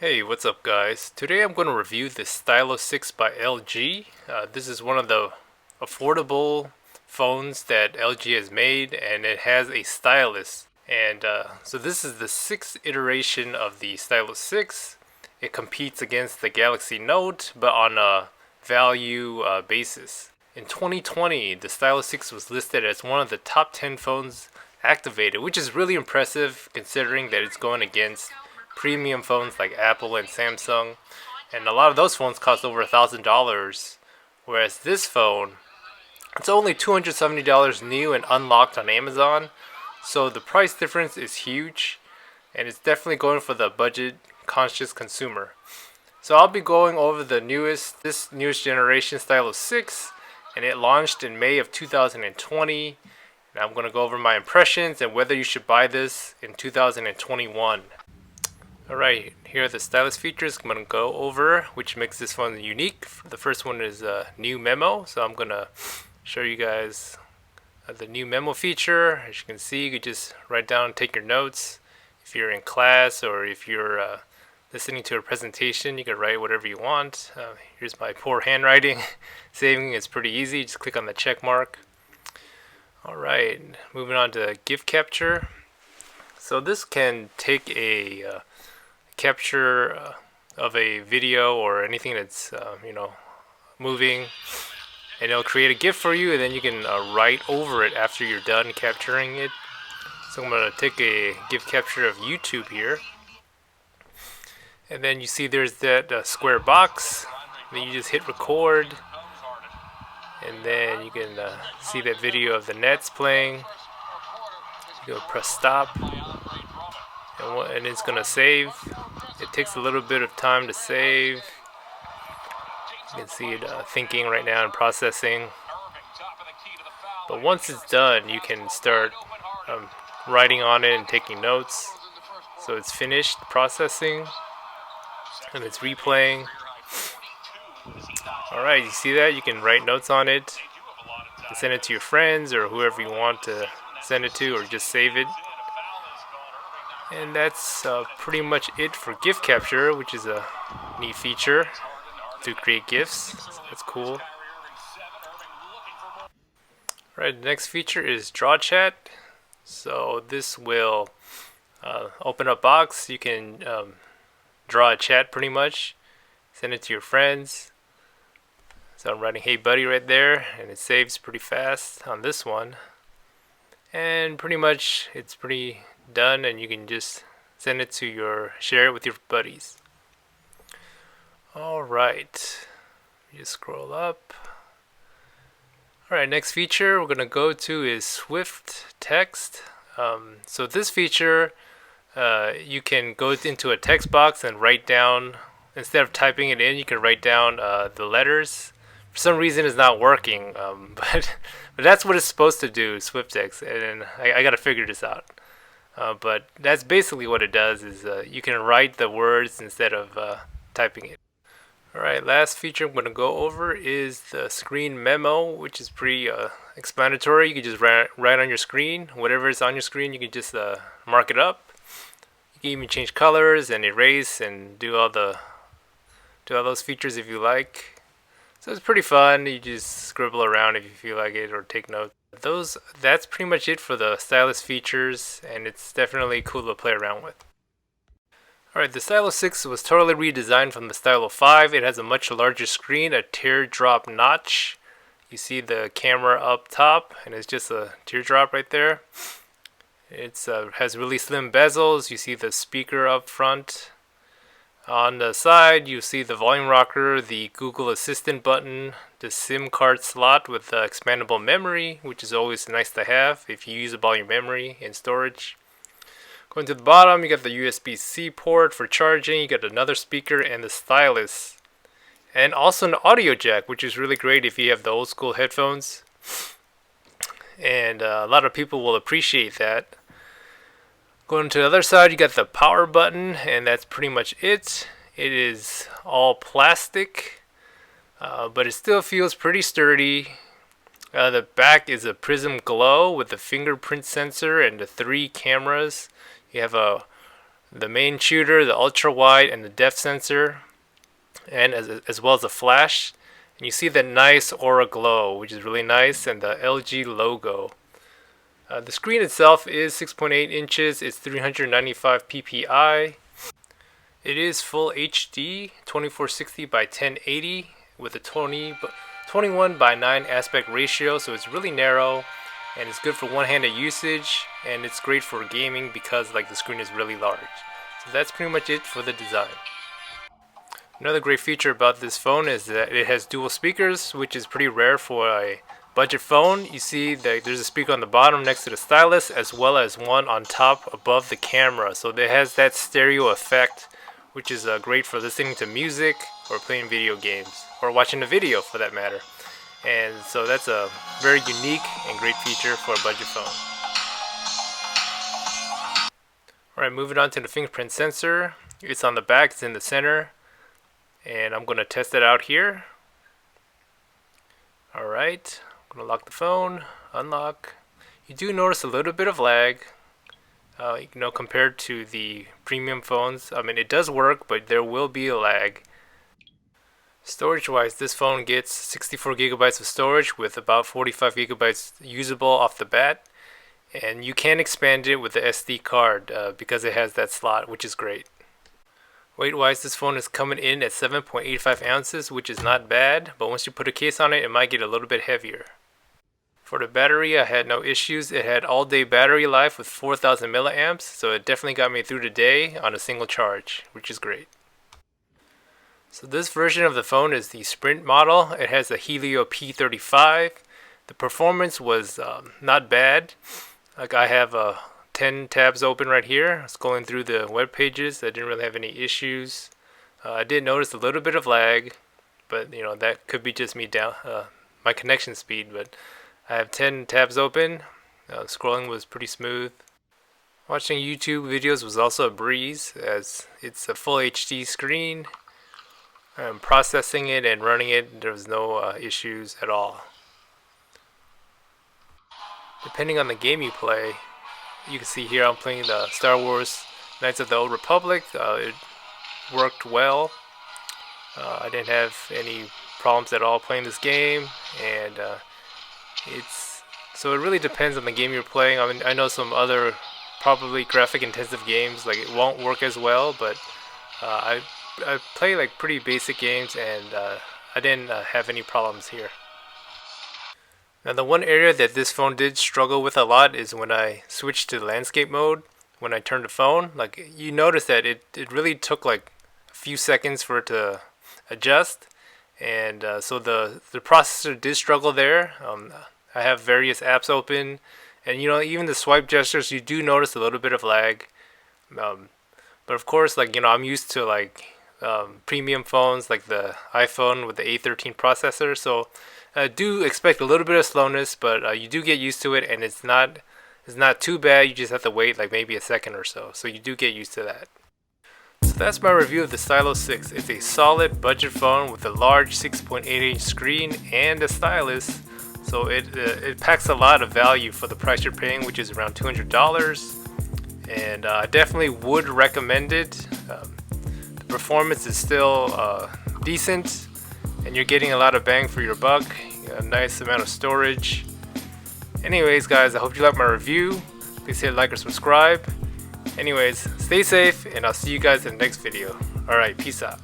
Hey, what's up guys? Today I'm going to review the Stylo 6 by LG. This is one of the affordable phones that LG has made, and it has a stylus. And so this is the 6th iteration of the Stylo 6. It competes against the Galaxy Note, but on a value basis. In 2020, the Stylo 6 was listed as one of the top 10 phones activated, which is really impressive considering that it's going against premium phones like Apple and Samsung, and a lot of those phones cost over $1,000, whereas this phone, it's only $270 new and unlocked on Amazon. So the price difference is huge, and it's definitely going for the budget conscious consumer. So I'll be going over this newest generation Stylus 6, and it launched in May of 2020. And I'm going to go over my impressions and whether you should buy this in 2021. Alright, here are the stylus features I'm going to go over, which makes this one unique. The first one is a new memo, so I'm going to show you guys the new memo feature. As you can see, you can just write down and take your notes. If you're in class or if you're listening to a presentation, you can write whatever you want. Here's my poor handwriting. Saving is pretty easy, just click on the check mark. Alright, moving on to GIF capture. So this can take a capture of a video or anything that's moving, and it'll create a GIF for you, and then you can write over it after you're done capturing it. So I'm going to take a GIF capture of YouTube here, and then you see there's that square box. Then you just hit record, and then you can see that video of the Nets playing. You'll press stop, and it's going to save. It takes a little bit of time to save. You can see it thinking right now and processing. But once it's done, you can start writing on it and taking notes. So it's finished processing, and it's replaying. Alright, you see that? You can write notes on it and send it to your friends or whoever you want to send it to, or just save it. And that's pretty much it for GIF capture, which is a neat feature to create GIFs. So that's cool. Alright, the next feature is Draw Chat. So this will open up box. You can draw a chat pretty much, send it to your friends. So I'm writing "Hey buddy" right there, and it saves pretty fast on this one. And pretty much it's pretty done, and you can just send it to share it with your buddies. Alright, just scroll up. Alright, next feature we're gonna go to is Swift Text. So this feature, you can go into a text box and write down, instead of typing it in, you can write down the letters. For some reason it's not working, but that's what it's supposed to do, Swift Text, and I gotta figure this out. But that's basically what it does, is you can write the words instead of typing it. Alright, last feature I'm going to go over is the screen memo, which is pretty explanatory. You can just write on your screen. Whatever is on your screen, you can just mark it up. You can even change colors and erase and do all those features if you like. So it's pretty fun. You just scribble around if you feel like it, or take notes. That's pretty much it for the stylus features, and it's definitely cool to play around with. Alright, the Stylo 6 was totally redesigned from the Stylo 5. It has a much larger screen, a teardrop notch. You see the camera up top, and it's just a teardrop right there. It has really slim bezels. You see the speaker up front. On the side, you see the volume rocker, the Google Assistant button, the SIM card slot with expandable memory, which is always nice to have if you use up all your memory in storage. Going to the bottom, you got the USB-C port for charging, you got another speaker and the stylus. And also an audio jack, which is really great if you have the old school headphones. And a lot of people will appreciate that. Going to the other side, you got the power button, and that's pretty much it. It is all plastic, but it still feels pretty sturdy. The back is a prism glow with the fingerprint sensor and the 3 cameras. You have the main shooter, the ultra wide, and the depth sensor, and as well as the flash. And you see that nice aura glow, which is really nice, and the LG logo. The screen itself is 6.8 inches. It's 395 ppi. It is full HD, 2460 by 1080 with a 21 by 9 aspect ratio, so it's really narrow and it's good for one-handed usage, and it's great for gaming because like the screen is really large. So that's pretty much it for the design. Another great feature about this phone is that it has dual speakers, which is pretty rare for a budget phone. You see that there's a speaker on the bottom next to the stylus, as well as one on top above the camera. So it has that stereo effect, which is great for listening to music or playing video games or watching a video for that matter. And so that's a very unique and great feature for a budget phone. Alright, moving on to the fingerprint sensor. It's on the back, it's in the center, and I'm going to test it out here. Alright, I'm going to lock the phone, unlock. You do notice a little bit of lag, compared to the premium phones. I mean, it does work, but there will be a lag. Storage wise, this phone gets 64 gigabytes of storage with about 45 gigabytes usable off the bat. And you can expand it with the SD card because it has that slot, which is great. Weight wise, this phone is coming in at 7.85 ounces, which is not bad, but once you put a case on it, it might get a little bit heavier. For the battery, I had no issues. It had all day battery life with 4,000 milliamps, so it definitely got me through the day on a single charge, which is great. So this version of the phone is the Sprint model. It has a Helio P35. The performance was not bad. Like I have 10 tabs open right here. I was going through the web pages. I didn't really have any issues. I did notice a little bit of lag, but that could be just me down my connection speed. But I have 10 tabs open. Scrolling was pretty smooth. Watching YouTube videos was also a breeze, as it's a full HD screen. Processing it and running it, there was no issues at all. Depending on the game you play, you can see here I'm playing the Star Wars Knights of the Old Republic. It worked well. I didn't have any problems at all playing this game, and so it really depends on the game you're playing. I mean, I know some other probably graphic intensive games, like it won't work as well, but I play like pretty basic games, and I didn't have any problems here. Now the one area that this phone did struggle with a lot is when I switched to landscape mode. When I turned the phone, like you notice that it really took like a few seconds for it to adjust, and so the processor did struggle there. I have various apps open, and even the swipe gestures, you do notice a little bit of lag. But of course, like I'm used to like premium phones like the iPhone with the A13 processor, so I do expect a little bit of slowness, but you do get used to it, and it's not too bad. You just have to wait like maybe a second or so you do get used to that. So that's my review of the Stylo 6. It's a solid budget phone with a large 6.8-inch screen and a stylus, so it packs a lot of value for the price you're paying, which is around $200, and I definitely would recommend it. The performance is still decent, and you're getting a lot of bang for your buck, a nice amount of storage. Anyways guys, I hope you liked my review. Please hit like or subscribe. Anyways, stay safe, and I'll see you guys in the next video. Alright, peace out.